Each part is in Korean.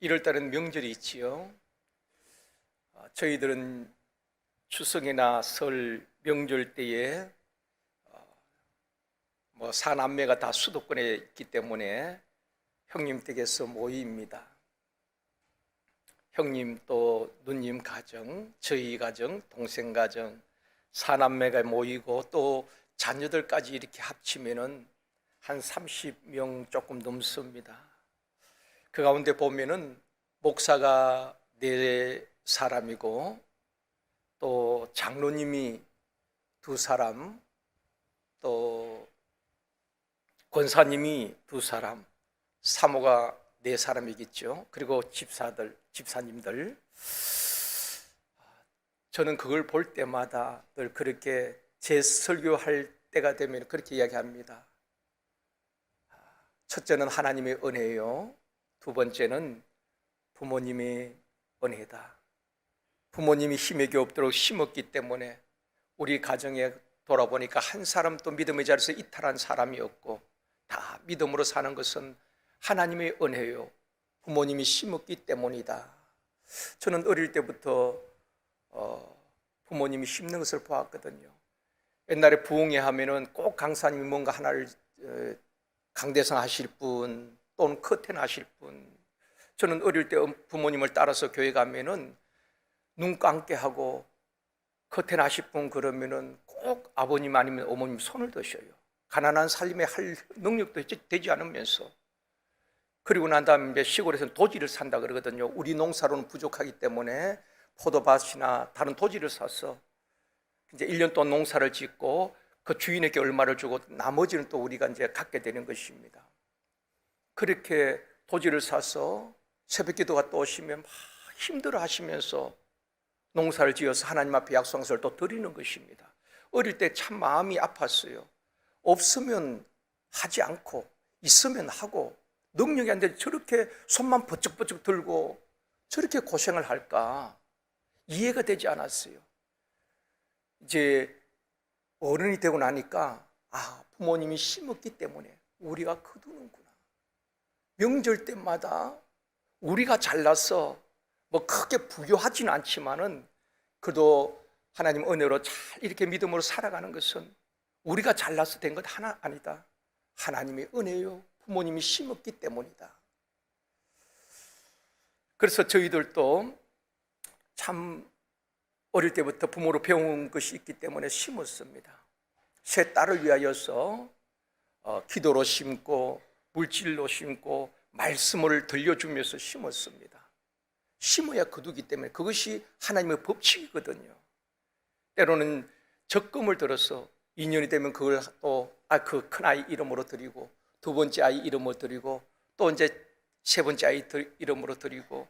1월 달은 명절이 있지요. 저희들은 추석이나 설 명절 때에 사남매가 다 수도권에 있기 때문에 형님 댁에서 모입니다. 형님 또 누님 가정, 저희 가정, 동생 가정, 사남매가 모이고 또 자녀들까지 이렇게 합치면은 한 30명 조금 넘습니다. 그 가운데 보면은 목사가 4사람이고 또 장로님이 2사람, 또 권사님이 2사람, 사모가 4사람이겠죠. 그리고 집사님들. 저는 그걸 볼 때마다 늘 그렇게 제 설교할 때가 되면 그렇게 이야기합니다. 첫째는 하나님의 은혜요. 두 번째는 부모님의 은혜다. 부모님이 힘에 없도록 심었기 때문에 우리 가정에 돌아보니까 한 사람도 믿음의 자리에서 이탈한 사람이 없고 다 믿음으로 사는 것은 하나님의 은혜요. 부모님이 심었기 때문이다. 저는 어릴 때부터 부모님이 심는 것을 보았거든요. 옛날에 부흥회 하면은 꼭 강사님이 뭔가 하나를 강대상 하실 분 또는 커튼 하실 분. 저는 어릴 때 부모님을 따라서 교회 가면은 눈 감게 하고 커튼 하실 분 그러면은 꼭 아버님 아니면 어머님 손을 드셔요. 가난한 삶에 할 능력도 되지 않으면서. 그리고 난 다음에 시골에서는 도지를 산다 그러거든요. 우리 농사로는 부족하기 때문에 포도밭이나 다른 도지를 사서 이제 1년 동안 농사를 짓고 그 주인에게 얼마를 주고 나머지는 또 우리가 이제 갖게 되는 것입니다. 그렇게 도지를 사서 새벽 기도가 또 오시면 막 힘들어 하시면서 농사를 지어서 하나님 앞에 약속을 또 드리는 것입니다. 어릴 때 참 마음이 아팠어요. 없으면 하지 않고 있으면 하고 능력이 안 되는데 저렇게 손만 버쩍버쩍 들고 저렇게 고생을 할까 이해가 되지 않았어요. 이제 어른이 되고 나니까 부모님이 심었기 때문에 우리가 거두는구나. 명절 때마다 우리가 잘나서 크게 부유하지는 않지만은 그래도 하나님 은혜로 잘 이렇게 믿음으로 살아가는 것은 우리가 잘나서 된 것 하나 아니다. 하나님의 은혜요. 부모님이 심었기 때문이다. 그래서 저희들도 참 어릴 때부터 부모로 배운 것이 있기 때문에 심었습니다. 새 딸을 위하여서 기도로 심고 물질로 심고 말씀을 들려주면서 심었습니다. 심어야 거두기 때문에 그것이 하나님의 법칙이거든요. 때로는 적금을 들어서 2년이 되면 그걸 또 그 큰아이 이름으로 드리고 두 번째 아이 이름으로 드리고 또 이제 세 번째 아이 이름으로 드리고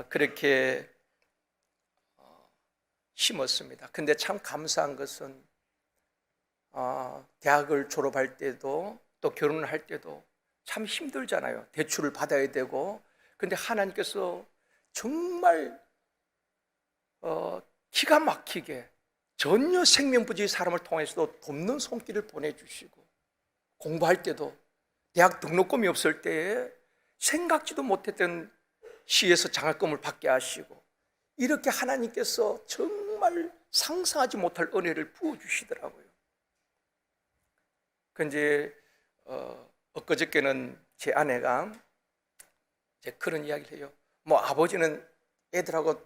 그렇게 심었습니다. 근데 참 감사한 것은 대학을 졸업할 때도 또 결혼을 할 때도 참 힘들잖아요. 대출을 받아야 되고. 근데 하나님께서 정말 기가 막히게 전혀 생명부지의 사람을 통해서도 돕는 손길을 보내주시고, 공부할 때도 대학 등록금이 없을 때에 생각지도 못했던 시에서 장학금을 받게 하시고, 이렇게 하나님께서 정말 상상하지 못할 은혜를 부어주시더라고요. 근데 엊그저께는 제 아내가 그런 이야기를 해요. 아버지는 애들하고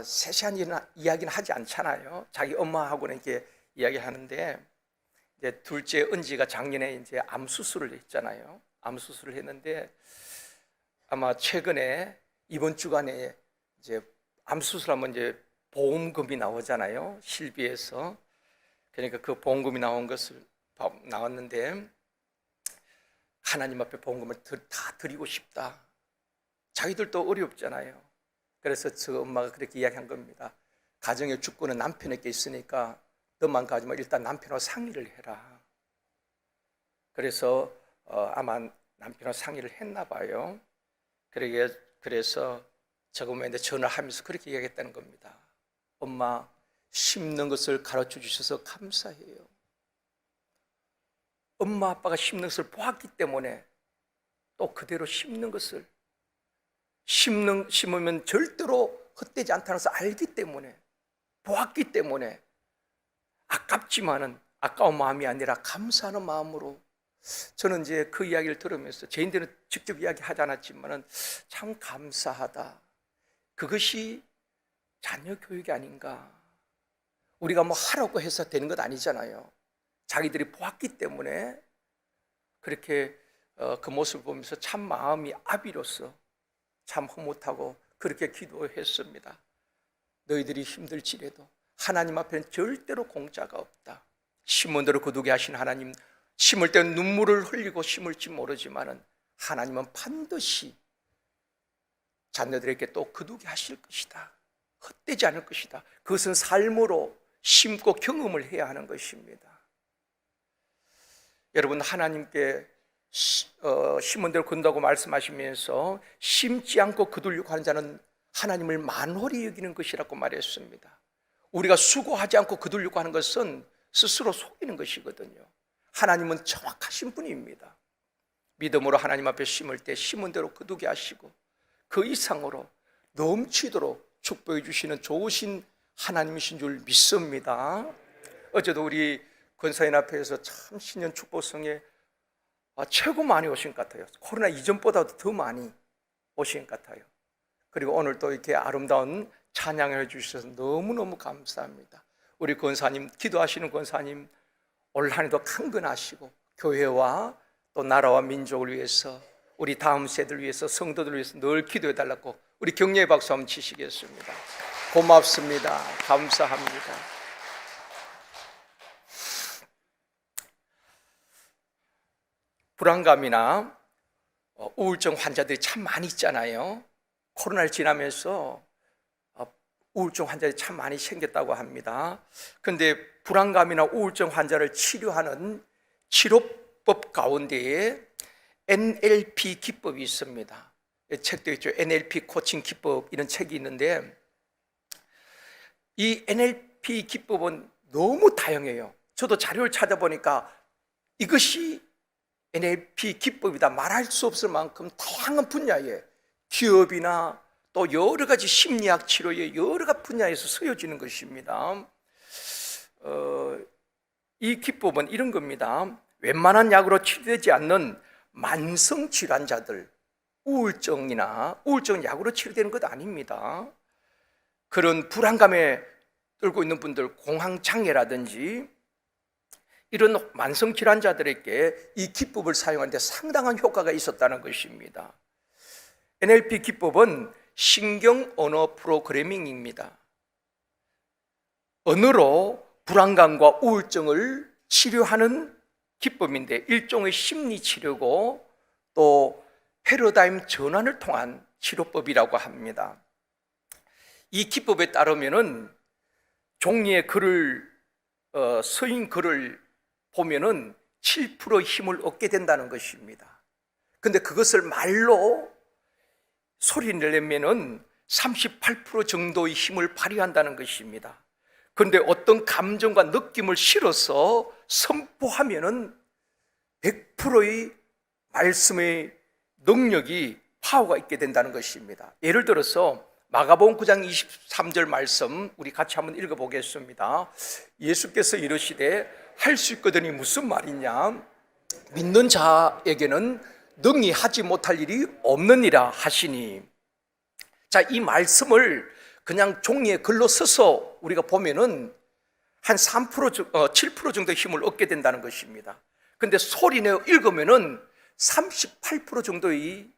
세세한 이야기는 하지 않잖아요. 자기 엄마하고는 이렇게 이야기하는데, 이제 둘째 은지가 작년에 이제 암 수술을 했잖아요. 암 수술을 했는데 아마 최근에 이번 주간에 이제 암 수술하면 이제 보험금이 나오잖아요. 실비에서. 그러니까 그 보험금이 나왔는데 하나님 앞에 보험금을 다 드리고 싶다. 자기들도 어렵잖아요. 그래서 저 엄마가 그렇게 이야기한 겁니다. 가정의 주권은 남편에게 있으니까 너만 가지만 일단 남편하고 상의를 해라. 그래서 아마 남편하고 상의를 했나 봐요. 그래서 저금에 전화하면서 그렇게 이야기했다는 겁니다. 엄마, 심는 것을 가르쳐 주셔서 감사해요. 엄마 아빠가 심는 것을 보았기 때문에 또 그대로 심는 것을 심으면 절대로 헛되지 않다는 것을 알기 때문에, 보았기 때문에 아깝지만은 아까운 마음이 아니라 감사하는 마음으로, 저는 이제 그 이야기를 들으면서 저희들은 직접 이야기하지 않았지만은 참 감사하다. 그것이 자녀 교육이 아닌가. 우리가 뭐 하라고 해서 되는 것 아니잖아요. 자기들이 보았기 때문에 그렇게 그 모습을 보면서 참 마음이 아비로서 참 흐뭇하고 그렇게 기도했습니다. 너희들이 힘들지라도 하나님 앞에는 절대로 공짜가 없다. 심은 대로 거두게 하신 하나님, 심을 때는 눈물을 흘리고 심을지 모르지만은 하나님은 반드시 자녀들에게 또 거두게 하실 것이다. 헛되지 않을 것이다. 그것은 삶으로 심고 경험을 해야 하는 것입니다. 여러분, 하나님께 심은 대로 거둔다고 말씀하시면서 심지 않고 거두려고 하는 자는 하나님을 만홀히 여기는 것이라고 말했습니다. 우리가 수고하지 않고 거두려고 하는 것은 스스로 속이는 것이거든요. 하나님은 정확하신 분입니다. 믿음으로 하나님 앞에 심을 때 심은 대로 거두게 하시고 그 이상으로 넘치도록 축복해 주시는 좋으신 하나님이신 줄 믿습니다. 어제도 우리 권사인 앞에서 참 신년 축복성에 최고 많이 오신 것 같아요. 코로나 이전보다도 더 많이 오신 것 같아요. 그리고 오늘 또 이렇게 아름다운 찬양을 해주셔서 너무너무 감사합니다. 우리 권사님, 기도하시는 권사님 올 한 해도 강건하시고 교회와 또 나라와 민족을 위해서, 우리 다음 세대를 위해서, 성도들을 위해서 늘 기도해달라고 우리 격려의 박수 한번 치시겠습니다. 고맙습니다. 감사합니다. 불안감이나 우울증 환자들이 참 많이 있잖아요. 코로나를 지나면서 우울증 환자들이 참 많이 생겼다고 합니다. 그런데 불안감이나 우울증 환자를 치료하는 치료법 가운데에 NLP 기법이 있습니다. 책도 있죠. NLP 코칭 기법, 이런 책이 있는데 이 NLP 기법은 너무 다양해요. 저도 자료를 찾아보니까 이것이 NLP 기법이다 말할 수 없을 만큼 다양한 분야에, 기업이나 또 여러 가지 심리학 치료의 여러 가지 분야에서 쓰여지는 것입니다. 이 기법은 이런 겁니다. 웬만한 약으로 치료되지 않는 만성 질환자들, 우울증 약으로 치료되는 것 아닙니다. 그런 불안감에 떨고 있는 분들, 공황장애라든지 이런 만성 질환자들에게 이 기법을 사용하는데 상당한 효과가 있었다는 것입니다. NLP 기법은 신경 언어 프로그래밍입니다. 언어로 불안감과 우울증을 치료하는 기법인데 일종의 심리 치료고 또 패러다임 전환을 통한 치료법이라고 합니다. 이 기법에 따르면은 종이에 서인 글을 보면은 7% 힘을 얻게 된다는 것입니다. 근데 그것을 말로 소리를 내면은 38% 정도의 힘을 발휘한다는 것입니다. 그런데 어떤 감정과 느낌을 실어서 선포하면은 100%의 말씀의 능력이, 파워가 있게 된다는 것입니다. 예를 들어서 마가복음 9장 23절 말씀 우리 같이 한번 읽어보겠습니다. 예수께서 이르시되 할 수 있거든이 무슨 말이냐, 믿는 자에게는 능히 하지 못할 일이 없느니라 하시니. 자, 이 말씀을 그냥 종이에 글로 써서 우리가 보면은 한 7% 정도 힘을 얻게 된다는 것입니다. 근데 소리내어 읽으면은 38% 정도의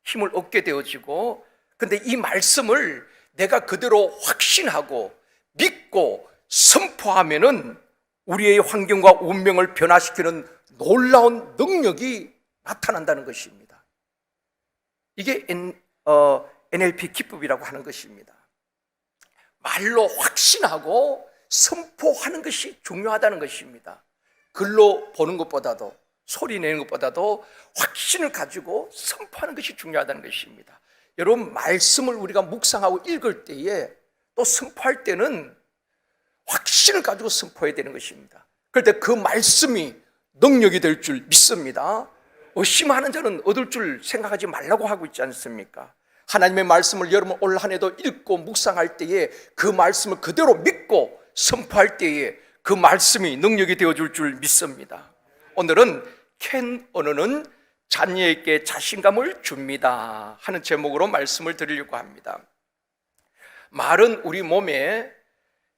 힘을 얻게 되어지고, 근데 이 말씀을 내가 그대로 확신하고 믿고 선포하면은 우리의 환경과 운명을 변화시키는 놀라운 능력이 나타난다는 것입니다. 이게 NLP 기법이라고 하는 것입니다. 말로 확신하고 선포하는 것이 중요하다는 것입니다. 글로 보는 것보다도, 소리 내는 것보다도 확신을 가지고 선포하는 것이 중요하다는 것입니다. 여러분, 말씀을 우리가 묵상하고 읽을 때에 또 선포할 때는 확신을 가지고 선포해야 되는 것입니다. 그런데 그 말씀이 능력이 될 줄 믿습니다. 의심하는 자는 얻을 줄 생각하지 말라고 하고 있지 않습니까? 하나님의 말씀을 여러분 올 한 해도 읽고 묵상할 때에 그 말씀을 그대로 믿고 선포할 때에 그 말씀이 능력이 되어줄 줄 믿습니다. 오늘은 캔 언어는 자녀에게 자신감을 줍니다 하는 제목으로 말씀을 드리려고 합니다. 말은 우리 몸에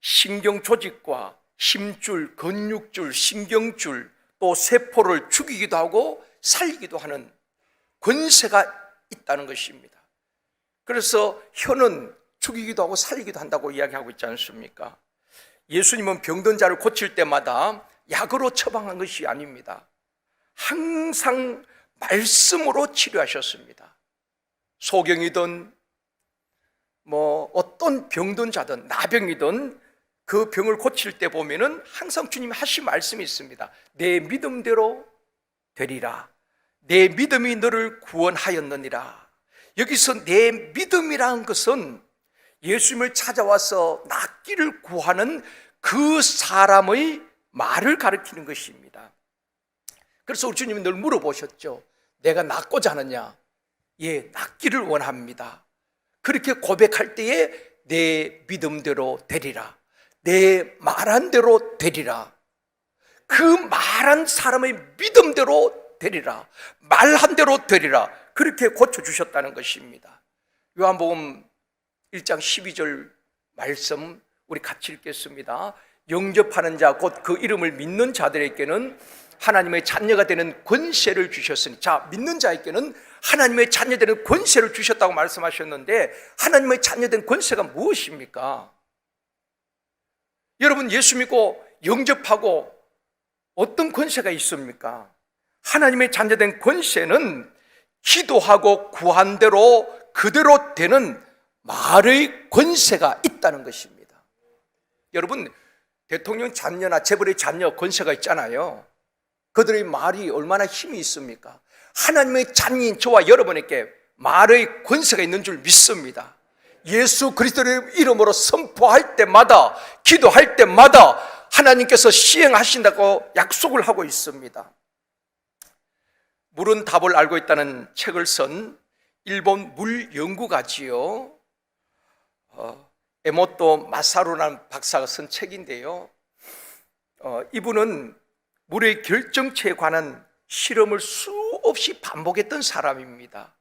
신경 조직과 힘줄, 근육줄, 신경줄, 또 세포를 죽이기도 하고 살리기도 하는 권세가 있다는 것입니다. 그래서 혀는 죽이기도 하고 살리기도 한다고 이야기하고 있지 않습니까? 예수님은 병든 자를 고칠 때마다 약으로 처방한 것이 아닙니다. 항상 말씀으로 치료하셨습니다. 소경이든 어떤 병든 자든 나병이든 그 병을 고칠 때 보면은 항상 주님이 하신 말씀이 있습니다. 내 믿음대로 되리라. 내 믿음이 너를 구원하였느니라. 여기서 내 믿음이라는 것은 예수님을 찾아와서 낫기를 구하는 그 사람의 말을 가리키는 것입니다. 그래서 우리 주님이 늘 물어보셨죠. 내가 낫고자 하느냐? 예, 낫기를 원합니다. 그렇게 고백할 때에 내 믿음대로 되리라. 내 말한 대로 되리라. 그 말한 사람의 믿음대로 되리라. 말한 대로 되리라. 그렇게 고쳐주셨다는 것입니다. 요한복음 1장 12절 말씀 우리 같이 읽겠습니다. 영접하는 자 곧 그 이름을 믿는 자들에게는 하나님의 자녀가 되는 권세를 주셨으니, 자, 믿는 자에게는 하나님의 자녀 되는 권세를 주셨다고 말씀하셨는데 하나님의 자녀 된 권세가 무엇입니까? 여러분 예수 믿고 영접하고 어떤 권세가 있습니까? 하나님의 자녀 된 권세는 기도하고 구한 대로 그대로 되는 말의 권세가 있다는 것입니다. 여러분 대통령 자녀나 재벌의 자녀 권세가 있잖아요. 그들의 말이 얼마나 힘이 있습니까? 하나님의 자녀인 저와 여러분에게 말의 권세가 있는 줄 믿습니다. 예수 그리스도의 이름으로 선포할 때마다, 기도할 때마다 하나님께서 시행하신다고 약속을 하고 있습니다. 물은 답을 알고 있다는 책을 쓴 일본 물 연구가지요. 에모토 마사루라는 박사가 쓴 책인데요. 이분은 물의 결정체에 관한 실험을 수없이 반복했던 사람입니다.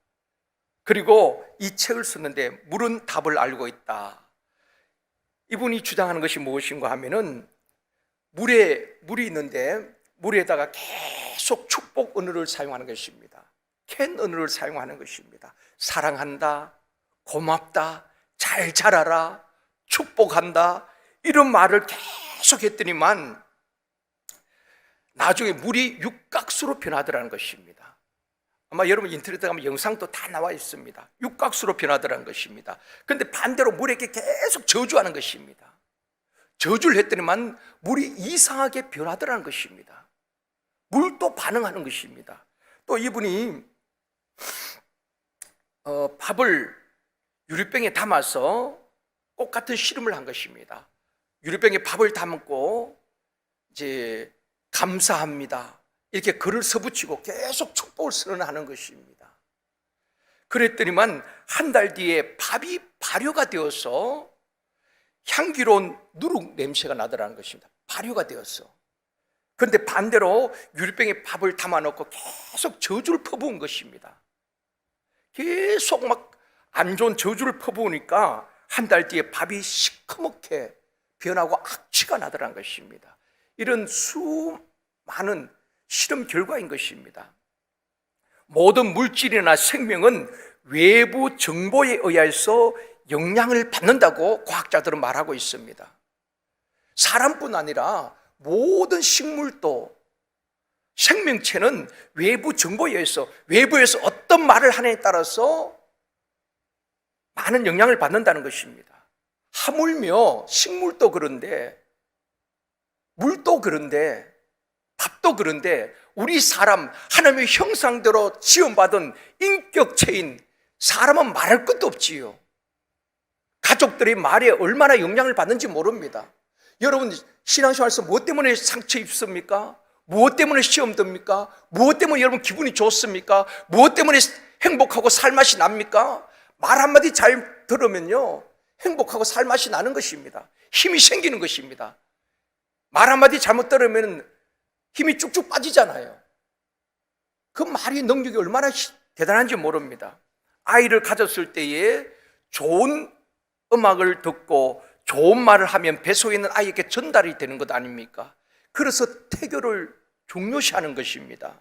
그리고 이 책을 썼는데 물은 답을 알고 있다. 이분이 주장하는 것이 무엇인가 하면은 물이 있는데 물에다가 계속 축복 언어를 사용하는 것입니다. 캔 언어를 사용하는 것입니다. 사랑한다, 고맙다, 잘 자라라, 축복한다, 이런 말을 계속 했더니만 나중에 물이 육각수로 변하더라는 것입니다. 아마 여러분 인터넷에 가면 영상도 다 나와 있습니다. 육각수로 변하더라는 것입니다. 그런데 반대로 물에게 계속 저주하는 것입니다. 저주를 했더니만 물이 이상하게 변하더라는 것입니다. 물도 반응하는 것입니다. 또 이분이 밥을 유리병에 담아서 똑같은 실험을 한 것입니다. 유리병에 밥을 담고 이제 감사합니다 이렇게 글을 써붙이고 계속 축복을 선언하는 것입니다. 그랬더니만 한 달 뒤에 밥이 발효가 되어서 향기로운 누룩 냄새가 나더라는 것입니다. 발효가 되었어. 그런데 반대로 유리병에 밥을 담아놓고 계속 저주를 퍼부은 것입니다. 계속 막 안 좋은 저주를 퍼부으니까 한 달 뒤에 밥이 시커멓게 변하고 악취가 나더라는 것입니다. 이런 수많은 실험 결과인 것입니다. 모든 물질이나 생명은 외부 정보에 의해서 영향을 받는다고 과학자들은 말하고 있습니다. 사람뿐 아니라 모든 식물도, 생명체는 외부 정보에 의해서, 외부에서 어떤 말을 하느냐에 따라서 많은 영향을 받는다는 것입니다. 하물며 식물도 그런데, 물도 그런데, 밥도 그런데 우리 사람, 하나님의 형상대로 지원받은 인격체인 사람은 말할 것도 없지요. 가족들의 말에 얼마나 영향을 받는지 모릅니다. 여러분 신앙생활에서 무엇 때문에 상처 입습니까? 무엇 때문에 시험 듭니까? 무엇 때문에 여러분 기분이 좋습니까? 무엇 때문에 행복하고 살맛이 납니까? 말 한마디 잘 들으면요, 행복하고 살맛이 나는 것입니다. 힘이 생기는 것입니다. 말 한마디 잘못 들으면 힘이 쭉쭉 빠지잖아요. 그 말이 능력이 얼마나 대단한지 모릅니다. 아이를 가졌을 때에 좋은 음악을 듣고 좋은 말을 하면 뱃속에 있는 아이에게 전달이 되는 것 아닙니까? 그래서 태교를 중요시하는 것입니다.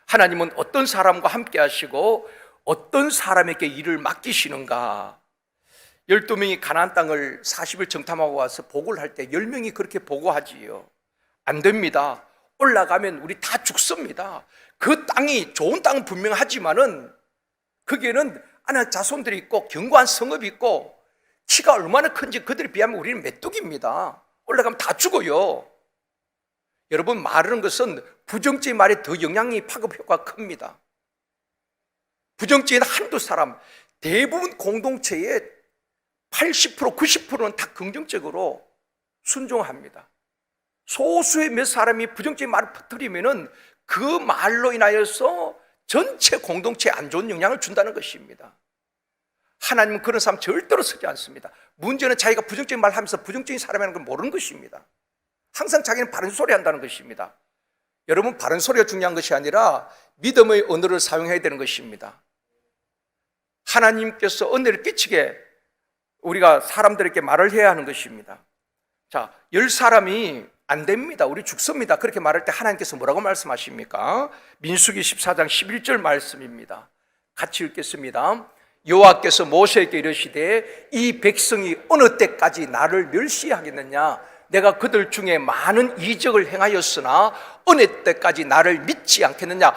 하나님은 어떤 사람과 함께 하시고 어떤 사람에게 일을 맡기시는가? 12명이 가나안 땅을 40일 정탐하고 와서 보고를 할 때 10명이 그렇게 보고하지요. 안 됩니다. 올라가면 우리 다 죽습니다. 그 땅이 좋은 땅은 분명하지만은 거기에는 아낙 자손들이 있고 견고한 성읍이 있고 키가 얼마나 큰지 그들에 비하면 우리는 메뚜기입니다. 올라가면 다 죽어요. 여러분, 말하는 것은 부정적인 말에 더 영향이 파급 효과가 큽니다. 부정적인 한두 사람, 대부분 공동체의 80%, 90%는 다 긍정적으로 순종합니다. 소수의 몇 사람이 부정적인 말을 퍼뜨리면은 그 말로 인하여서 전체 공동체에 안 좋은 영향을 준다는 것입니다. 하나님은 그런 사람 절대로 쓰지 않습니다. 문제는 자기가 부정적인 말을 하면서 부정적인 사람이라는 걸 모르는 것입니다. 항상 자기는 바른 소리 한다는 것입니다. 여러분, 바른 소리가 중요한 것이 아니라 믿음의 언어를 사용해야 되는 것입니다. 하나님께서 은혜를 끼치게 우리가 사람들에게 말을 해야 하는 것입니다. 자, 10사람이 안 됩니다. 우리 죽습니다. 그렇게 말할 때 하나님께서 뭐라고 말씀하십니까? 민수기 14장 11절 말씀입니다. 같이 읽겠습니다. 여호와께서 모세에게 이르시되 이 백성이 어느 때까지 나를 멸시하겠느냐? 내가 그들 중에 많은 이적을 행하였으나 어느 때까지 나를 믿지 않겠느냐?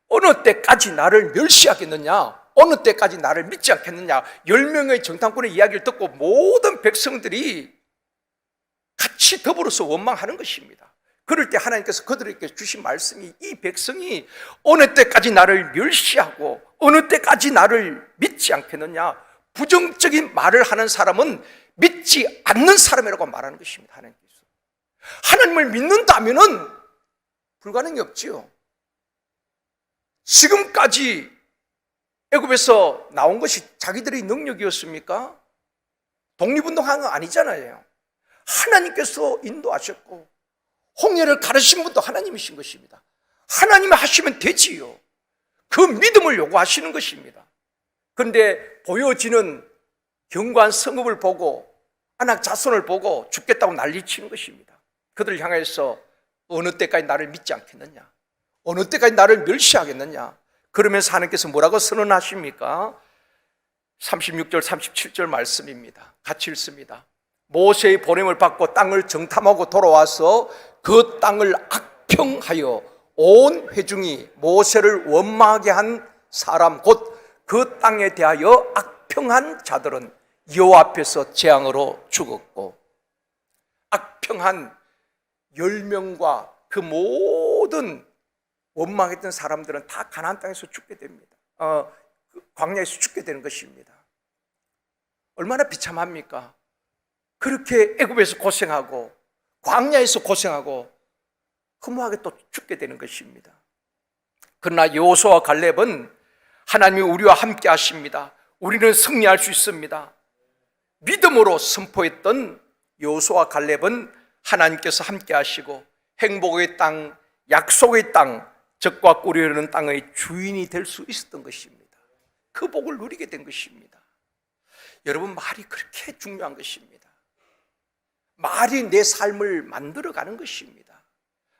어느 때까지 나를 멸시하겠느냐? 어느 때까지 나를 믿지 않겠느냐? 10명의 정탐꾼의 이야기를 듣고 모든 백성들이 같이 더불어서 원망하는 것입니다. 그럴 때 하나님께서 그들에게 주신 말씀이 이 백성이 어느 때까지 나를 멸시하고 어느 때까지 나를 믿지 않겠느냐? 부정적인 말을 하는 사람은 믿지 않는 사람이라고 말하는 것입니다. 하나님께서 하나님을 믿는다면은 불가능이 없지요. 지금까지 애굽에서 나온 것이 자기들의 능력이었습니까? 독립운동한 건 아니잖아요. 하나님께서 인도하셨고 홍해를 가르신 분도 하나님이신 것입니다. 하나님이 하시면 되지요. 그 믿음을 요구하시는 것입니다. 그런데 보여지는 견고한 성읍을 보고 아낙 자손을 보고 죽겠다고 난리치는 것입니다. 그들을 향해서 어느 때까지 나를 믿지 않겠느냐? 어느 때까지 나를 멸시하겠느냐? 그러면서 하나님께서 뭐라고 선언하십니까? 36절 37절 말씀입니다. 같이 읽습니다. 모세의 보냄을 받고 땅을 정탐하고 돌아와서 그 땅을 악평하여 온 회중이 모세를 원망하게 한 사람 곧 그 땅에 대하여 악평한 자들은 여호와 앞에서 재앙으로 죽었고, 악평한 10명과 그 모든 원망했던 사람들은 다 가나안 땅에서 죽게 됩니다. 광야에서 죽게 되는 것입니다. 얼마나 비참합니까? 그렇게 애굽에서 고생하고 광야에서 고생하고 허무하게 또 죽게 되는 것입니다. 그러나 여호수아와 갈렙은 하나님이 우리와 함께 하십니다. 우리는 승리할 수 있습니다. 믿음으로 선포했던 여호수아와 갈렙은 하나님께서 함께 하시고 행복의 땅, 약속의 땅, 적과 꿀이 흐르는 땅의 주인이 될 수 있었던 것입니다. 그 복을 누리게 된 것입니다. 여러분, 말이 그렇게 중요한 것입니다. 말이 내 삶을 만들어가는 것입니다.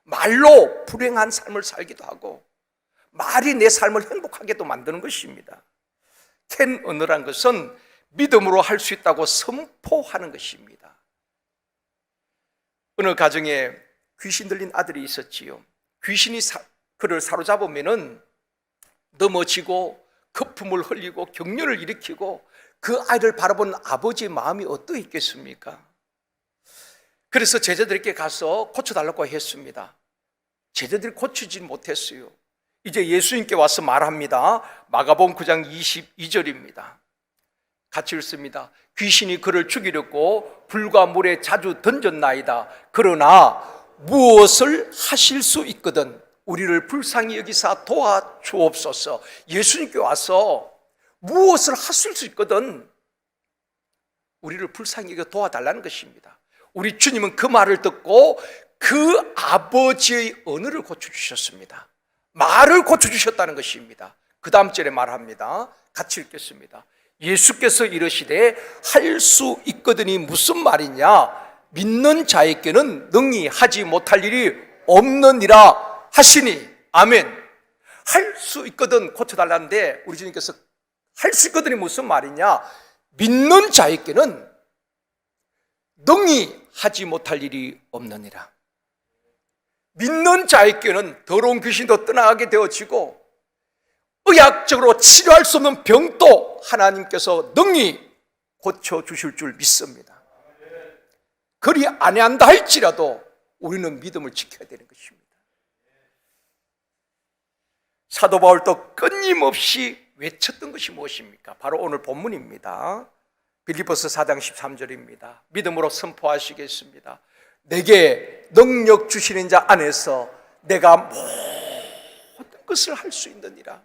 말로 불행한 삶을 살기도 하고 말이 내 삶을 행복하게도 만드는 것입니다. 캔 언어란 것은 믿음으로 할 수 있다고 선포하는 것입니다. 어느 가정에 귀신 들린 아들이 있었지요. 귀신이 그를 사로잡으면은 넘어지고 거품을 흘리고 격렬을 일으키고 그 아이를 바라본 아버지의 마음이 어떠했겠습니까? 그래서 제자들에게 가서 고쳐달라고 했습니다. 제자들이 고치지 못했어요. 이제 예수님께 와서 말합니다. 마가복음 9장 22절입니다. 같이 읽습니다. 귀신이 그를 죽이려고 불과 물에 자주 던졌나이다. 그러나 무엇을 하실 수 있거든 우리를 불쌍히 여기사 도와주옵소서. 예수님께 와서 무엇을 하실 수 있거든 우리를 불쌍히 여겨 도와달라는 것입니다. 우리 주님은 그 말을 듣고 그 아버지의 언어를 고쳐주셨습니다. 말을 고쳐주셨다는 것입니다. 그 다음 절에 말합니다. 같이 읽겠습니다. 예수께서 이르시되 할 수 있거든이 무슨 말이냐? 믿는 자에게는 능히 하지 못할 일이 없느니라 하시니. 아멘. 할 수 있거든 고쳐달라는데 우리 주님께서 할 수 있거든이 무슨 말이냐? 믿는 자에게는 능히 하지 못할 일이 없느니라. 믿는 자에게는 더러운 귀신도 떠나가게 되어지고 의학적으로 치료할 수 없는 병도 하나님께서 능히 고쳐주실 줄 믿습니다. 그리 아니한다 할지라도 우리는 믿음을 지켜야 되는 것입니다. 사도 바울도 끊임없이 외쳤던 것이 무엇입니까? 바로 오늘 본문입니다. 빌립보서 4장 13절입니다. 믿음으로 선포하시겠습니다. 내게 능력 주시는 자 안에서 내가 모든 것을 할 수 있느니라.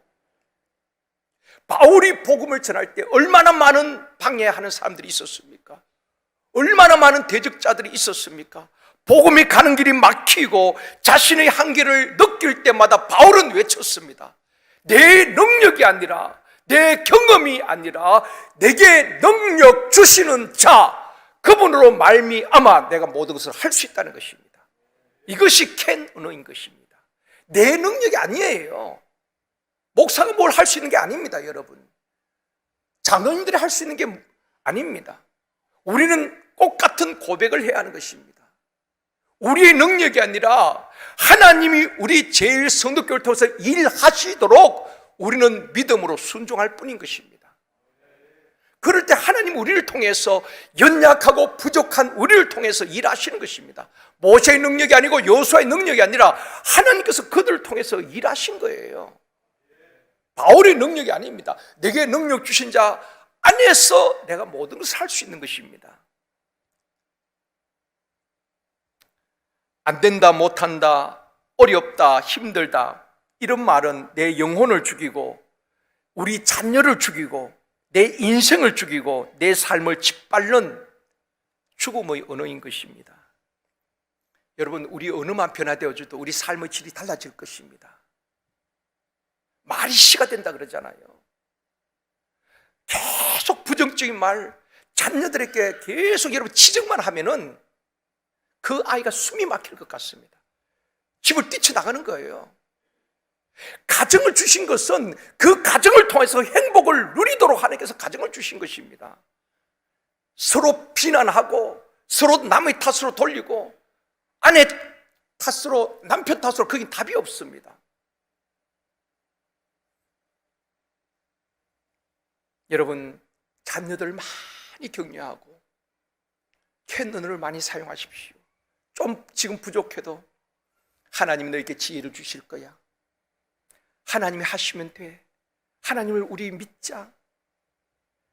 바울이 복음을 전할 때 얼마나 많은 방해하는 사람들이 있었습니까? 얼마나 많은 대적자들이 있었습니까? 복음이 가는 길이 막히고 자신의 한계를 느낄 때마다 바울은 외쳤습니다. 내 능력이 아니라, 내 경험이 아니라 내게 능력 주시는 자, 그분으로 말미암아 내가 모든 것을 할 수 있다는 것입니다. 이것이 캔 언어인 것입니다. 내 능력이 아니에요. 목사가 뭘 할 수 있는 게 아닙니다, 여러분. 장로님들이 할 수 있는 게 아닙니다. 우리는 똑같은 고백을 해야 하는 것입니다. 우리의 능력이 아니라 하나님이 우리 제일 성도교를 통해서 일하시도록 우리는 믿음으로 순종할 뿐인 것입니다. 그럴 때 하나님 우리를 통해서 연약하고 부족한 우리를 통해서 일하시는 것입니다. 모세의 능력이 아니고 여호수아의 능력이 아니라 하나님께서 그들을 통해서 일하신 거예요. 바울의 능력이 아닙니다. 내게 능력 주신 자 안에서 내가 모든 것을 할 수 있는 것입니다. 안 된다, 못한다, 어렵다, 힘들다, 이런 말은 내 영혼을 죽이고 우리 자녀를 죽이고 내 인생을 죽이고 내 삶을 짓밟는 죽음의 언어인 것입니다. 여러분, 우리 언어만 변화되어져도 우리 삶의 질이 달라질 것입니다. 말이 씨가 된다 그러잖아요. 계속 부정적인 말, 자녀들에게 계속 여러분 지적만 하면은 그 아이가 숨이 막힐 것 같습니다. 집을 뛰쳐나가는 거예요. 가정을 주신 것은 그 가정을 통해서 행복을 누리도록 하나님께서 가정을 주신 것입니다. 서로 비난하고 서로 남의 탓으로 돌리고 아내 탓으로, 남편 탓으로, 거긴 답이 없습니다. 여러분, 자녀들 많이 격려하고 캔언어를 많이 사용하십시오. 좀 지금 부족해도 하나님이 너에게 지혜를 주실 거야. 하나님이 하시면 돼. 하나님을 우리 믿자.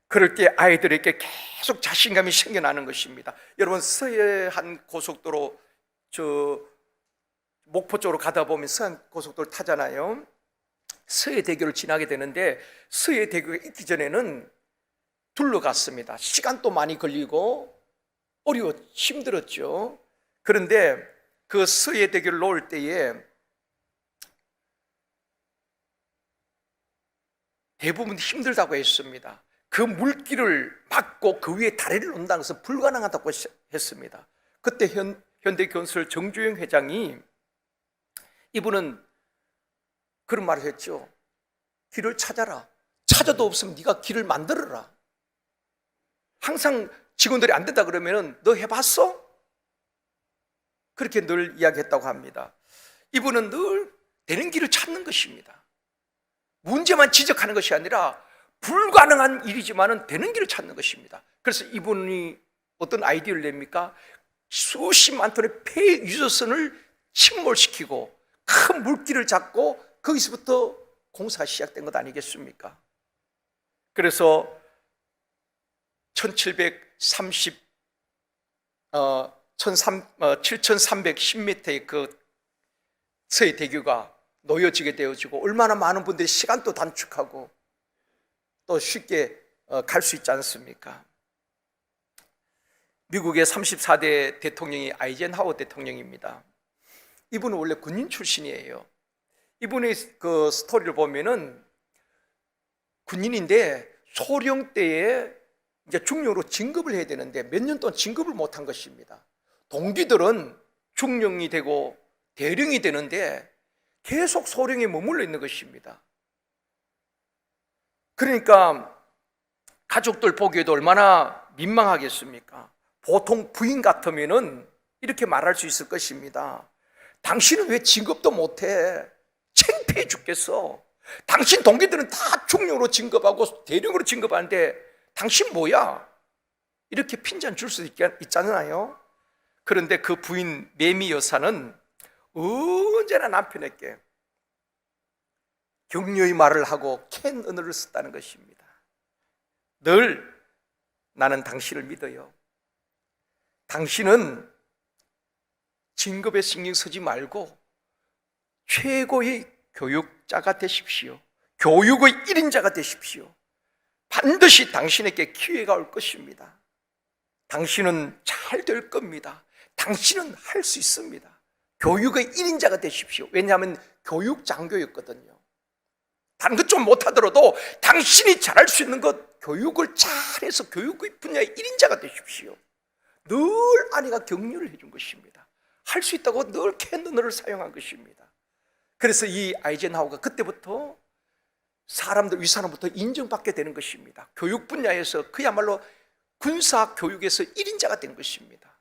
그럴 때 아이들에게 계속 자신감이 생겨나는 것입니다. 여러분, 서해안 고속도로 목포 쪽으로 가다 보면 서해안 고속도로 타잖아요. 서해대교를 지나게 되는데 서해대교가 있기 전에는 둘러갔습니다. 시간도 많이 걸리고 힘들었죠. 그런데 그 서해대교를 놓을 때에 대부분 힘들다고 했습니다. 그 물길을 막고 그 위에 다리를 놓는다는 것은 불가능하다고 했습니다. 그때 현대건설 정주영 회장이, 이분은 그런 말을 했죠. 길을 찾아라. 찾아도 없으면 네가 길을 만들어라. 항상 직원들이 안 된다 그러면 너 해봤어? 그렇게 늘 이야기했다고 합니다. 이분은 늘 되는 길을 찾는 것입니다. 문제만 지적하는 것이 아니라 불가능한 일이지만은 되는 길을 찾는 것입니다. 그래서 이분이 어떤 아이디어를 냅니까? 수십만 톤의 폐 유조선을 침몰시키고 큰 물길을 잡고 거기서부터 공사가 시작된 것 아니겠습니까? 그래서 7,310m의 그 서해대교가 놓여지게 되어지고 얼마나 많은 분들이 시간도 단축하고 또 쉽게 갈 수 있지 않습니까? 미국의 34대 대통령이 아이젠하워 대통령입니다. 이분은 원래 군인 출신이에요. 이분의 그 스토리를 보면은 군인인데 소령 때에 이제 중령으로 진급을 해야 되는데 몇 년 동안 진급을 못한 것입니다. 동기들은 중령이 되고 대령이 되는데 계속 소령에 머물러 있는 것입니다. 그러니까 가족들 보기에도 얼마나 민망하겠습니까? 보통 부인 같으면은 이렇게 말할 수 있을 것입니다. 당신은 왜 진급도 못해? 창피해 죽겠어. 당신 동기들은 다 중령으로 진급하고 대령으로 진급하는데 당신 뭐야? 이렇게 핀잔 줄 수 있잖아요. 그런데 그 부인 매미 여사는 언제나 남편에게 격려의 말을 하고 캔 언어를 썼다는 것입니다. 늘 나는 당신을 믿어요. 당신은 진급에 신경 쓰지 말고 최고의 교육자가 되십시오. 교육의 1인자가 되십시오. 반드시 당신에게 기회가 올 것입니다. 당신은 잘 될 겁니다. 당신은 할 수 있습니다. 교육의 1인자가 되십시오. 왜냐하면 교육 장교였거든요. 다른 것 좀 못하더라도 당신이 잘할 수 있는 것, 교육을 잘해서 교육의 분야의 1인자가 되십시오. 늘 아내가 격려를 해준 것입니다. 할 수 있다고 늘 캔언어를 사용한 것입니다. 그래서 이 아이젠하워가 그때부터 윗사람부터 인정받게 되는 것입니다. 교육 분야에서 그야말로 군사 교육에서 1인자가 된 것입니다.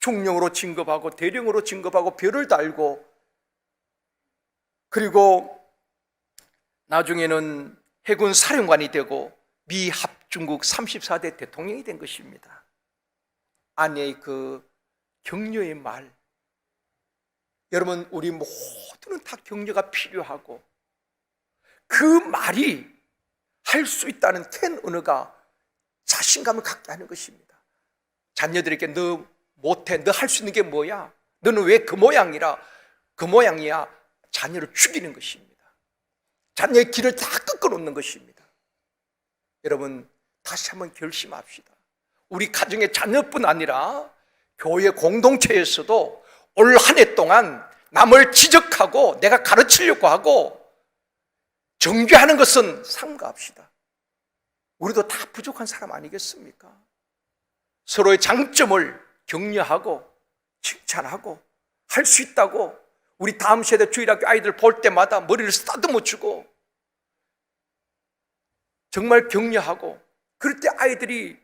중령으로 진급하고 대령으로 진급하고 별을 달고, 그리고 나중에는 해군 사령관이 되고 미 합중국 34대 대통령이 된 것입니다. 아내의 그 격려의 말, 여러분 우리 모두는 다 격려가 필요하고 그 말이 할 수 있다는 캔 언어가 자신감을 갖게 하는 것입니다. 자녀들에게 너 못해, 너 할 수 있는 게 뭐야? 너는 왜 그 모양이야? 자녀를 죽이는 것입니다. 자녀의 길을 다 꺾어놓는 것입니다. 여러분 다시 한번 결심합시다. 우리 가정의 자녀뿐 아니라 교회 공동체에서도 올 한 해 동안 남을 지적하고 내가 가르치려고 하고 정죄하는 것은 삼가합시다. 우리도 다 부족한 사람 아니겠습니까? 서로의 장점을 격려하고 칭찬하고 할 수 있다고 우리 다음 세대 주일학교 아이들 볼 때마다 머리를 쓰다듬어 주고 정말 격려하고, 그럴 때 아이들이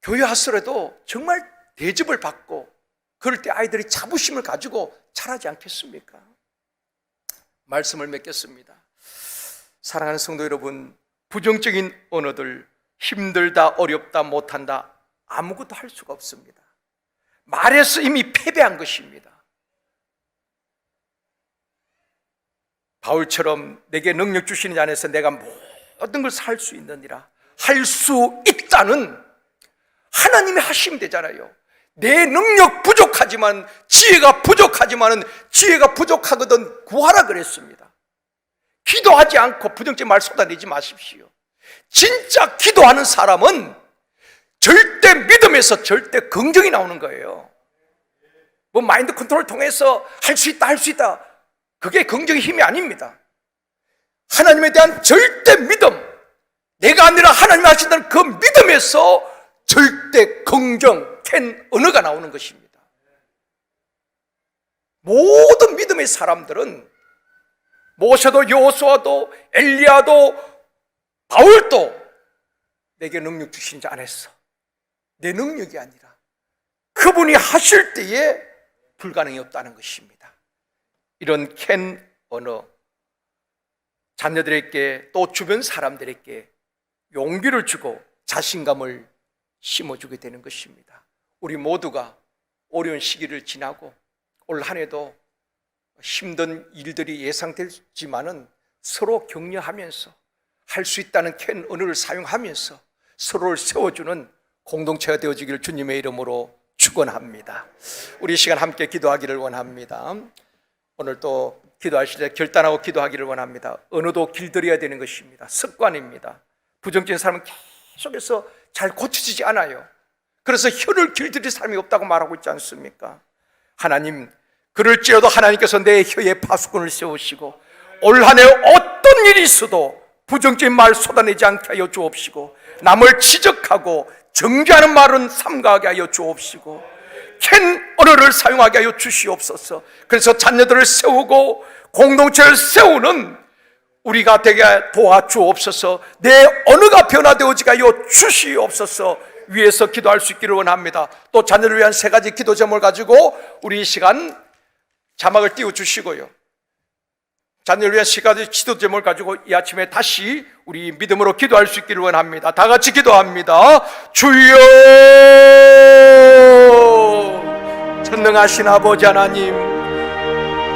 교회 왔으라도 정말 대접을 받고, 그럴 때 아이들이 자부심을 가지고 자라지 않겠습니까? 말씀을 맺겠습니다. 사랑하는 성도 여러분, 부정적인 언어들, 힘들다, 어렵다, 못한다, 아무것도 할 수가 없습니다. 말에서 이미 패배한 것입니다. 바울처럼 내게 능력 주시는 자 안에서 내가 모든 것을 할 수 있느니라, 할 수 있다는 하나님의 하시면 되잖아요. 내 능력 부족하지만, 지혜가 부족하거든 구하라 그랬습니다. 기도하지 않고 부정적인 말 쏟아내지 마십시오. 진짜 기도하는 사람은 절대 믿음에서 절대 긍정이 나오는 거예요. 뭐 마인드 컨트롤을 통해서 할 수 있다, 그게 긍정의 힘이 아닙니다. 하나님에 대한 절대 믿음, 내가 아니라 하나님이 하신다는 그 믿음에서 절대 긍정, 캔 언어가 나오는 것입니다. 모든 믿음의 사람들은 모세도 여호수아도 엘리야도 바울도 내게 능력 주신 자 안에서, 내 능력이 아니라 그분이 하실 때에 불가능이 없다는 것입니다. 이런 캔 언어, 자녀들에게 또 주변 사람들에게 용기를 주고 자신감을 심어주게 되는 것입니다. 우리 모두가 어려운 시기를 지나고 올 한 해도 힘든 일들이 예상되지만은 서로 격려하면서 할 수 있다는 캔 언어를 사용하면서 서로를 세워주는 공동체가 되어지기를 주님의 이름으로 축원합니다. 우리 시간 함께 기도하기를 원합니다. 오늘 또 기도하실 때 결단하고 기도하기를 원합니다. 언어도 길들여야 되는 것입니다. 습관입니다. 부정적인 사람은 계속해서 잘 고쳐지지 않아요. 그래서 혀를 길들일 사람이 없다고 말하고 있지 않습니까? 하나님, 그럴지라도 하나님께서 내 혀에 파수꾼을 세우시고 올 한 해 어떤 일이 있어도 부정적인 말 쏟아내지 않게 하여 주옵시고, 남을 지적하고 정죄하는 말은 삼가하게 하여 주옵시고, 캔 언어를 사용하게 하여 주시옵소서. 그래서 자녀들을 세우고 공동체를 세우는 우리가 되게 도와주옵소서. 내 언어가 변화되어지게 하여 주시옵소서. 위에서 기도할 수 있기를 원합니다. 또 자녀를 위한 세 가지 기도 제목을 가지고 우리 이 시간 자막을 띄워주시고요, 자녀를 위한 세 가지 기도 제목을 가지고 이 아침에 다시 우리 믿음으로 기도할 수 있기를 원합니다. 다 같이 기도합니다. 주여, 전능하신 아버지 하나님,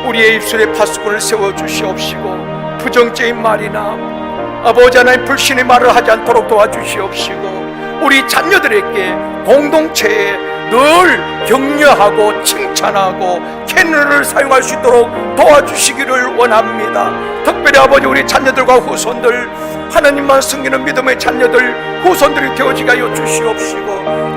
우리의 입술에 파수꾼을 세워주시옵시고, 부정적인 말이나 아버지 하나님 불신의 말을 하지 않도록 도와주시옵시고, 우리 자녀들에게 공동체에 늘 격려하고 칭찬하고 캔을 사용할 수 있도록 도와주시기를 원합니다. 특별히 아버지, 우리 자녀들과 후손들, 하나님만 섬기는 믿음의 자녀들, 후손들이 되어지게 하여 주시옵시고,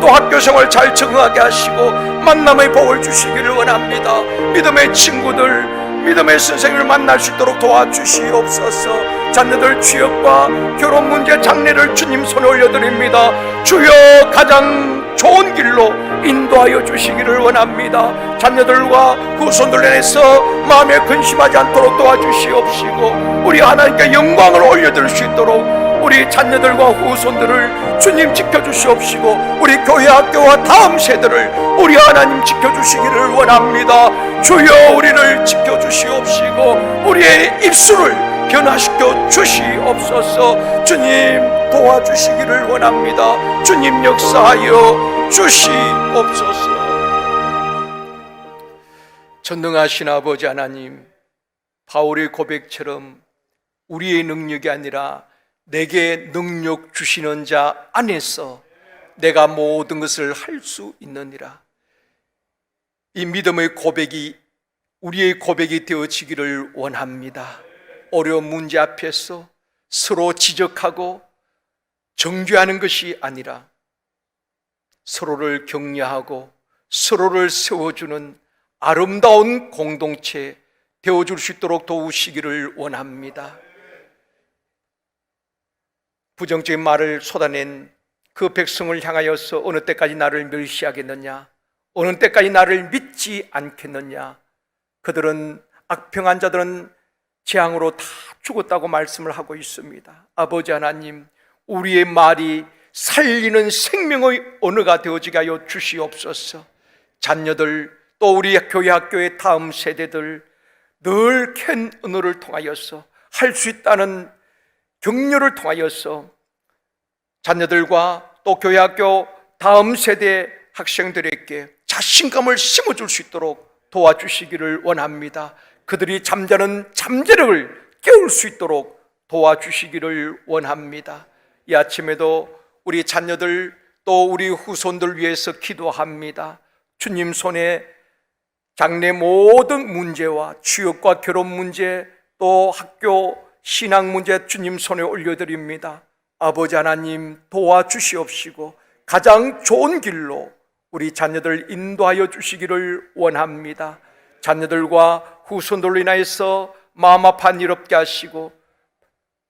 또 학교생활 잘 적응하게 하시고 만남의 복을 주시기를 원합니다. 믿음의 친구들, 믿음의 선생님을 만날 수 있도록 도와주시옵소서. 자녀들 취업과 결혼 문제 장례를 주님 손에 올려드립니다. 주여, 가장 좋은 길로 인도하여 주시기를 원합니다. 자녀들과 후손들 안에서 마음에 근심하지 않도록 도와주시옵시고, 우리 하나님께 영광을 올려드릴 수 있도록 우리 자녀들과 후손들을 주님 지켜주시옵시고, 우리 교회 학교와 다음 세대를 우리 하나님 지켜주시기를 원합니다. 주여, 우리를 지켜주시옵시고 우리의 입술을 변화시켜 주시옵소서. 주님 도와주시기를 원합니다. 주님 역사하여 주시옵소서. 전능하신 아버지 하나님, 바울의 고백처럼 우리의 능력이 아니라 내게 능력 주시는 자 안에서 내가 모든 것을 할 수 있느니라. 이 믿음의 고백이 우리의 고백이 되어지기를 원합니다. 어려운 문제 앞에서 서로 지적하고 정죄하는 것이 아니라 서로를 격려하고 서로를 세워주는 아름다운 공동체 되어줄 수 있도록 도우시기를 원합니다. 부정적인 말을 쏟아낸 그 백성을 향하여서 어느 때까지 나를 멸시하겠느냐, 어느 때까지 나를 믿지 않겠느냐, 그들은, 악평한 자들은 재앙으로 다 죽었다고 말씀을 하고 있습니다. 아버지 하나님, 우리의 말이 살리는 생명의 언어가 되어지게 하여 주시옵소서. 자녀들, 또 우리 교회 학교의 다음 세대들 늘 캔 언어를 통하여서 할 수 있다는 격려를 통하여서 자녀들과 또 교회 학교 다음 세대 학생들에게 자신감을 심어줄 수 있도록 도와주시기를 원합니다. 그들이 잠자는 잠재력을 깨울 수 있도록 도와주시기를 원합니다. 이 아침에도 우리 자녀들 또 우리 후손들 위해서 기도합니다. 주님 손에 장래 모든 문제와 취업과 결혼 문제, 또 학교 신앙 문제 주님 손에 올려드립니다. 아버지 하나님 도와주시옵시고 가장 좋은 길로 우리 자녀들 인도하여 주시기를 원합니다. 자녀들과 후손들로 인하여서 마음 아파한 일 없게 하시고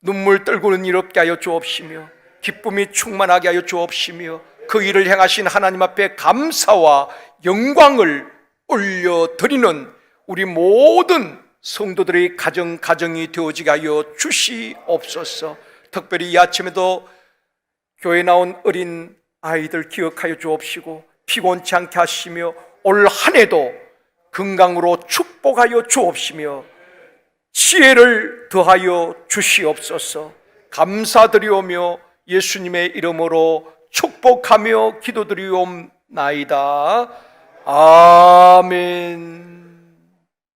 눈물 떨고는 일 없게 하여 주옵시며 기쁨이 충만하게 하여 주옵시며 그 일을 행하신 하나님 앞에 감사와 영광을 올려드리는 우리 모든 성도들의 가정이 되어지게 하여 주시옵소서. 특별히 이 아침에도 교회에 나온 어린 아이들 기억하여 주옵시고 피곤치 않게 하시며 올 한 해도 건강으로 축복하여 주옵시며 지혜를 더하여 주시옵소서. 감사드리오며 예수님의 이름으로 축복하며 기도드리옵나이다. 아멘.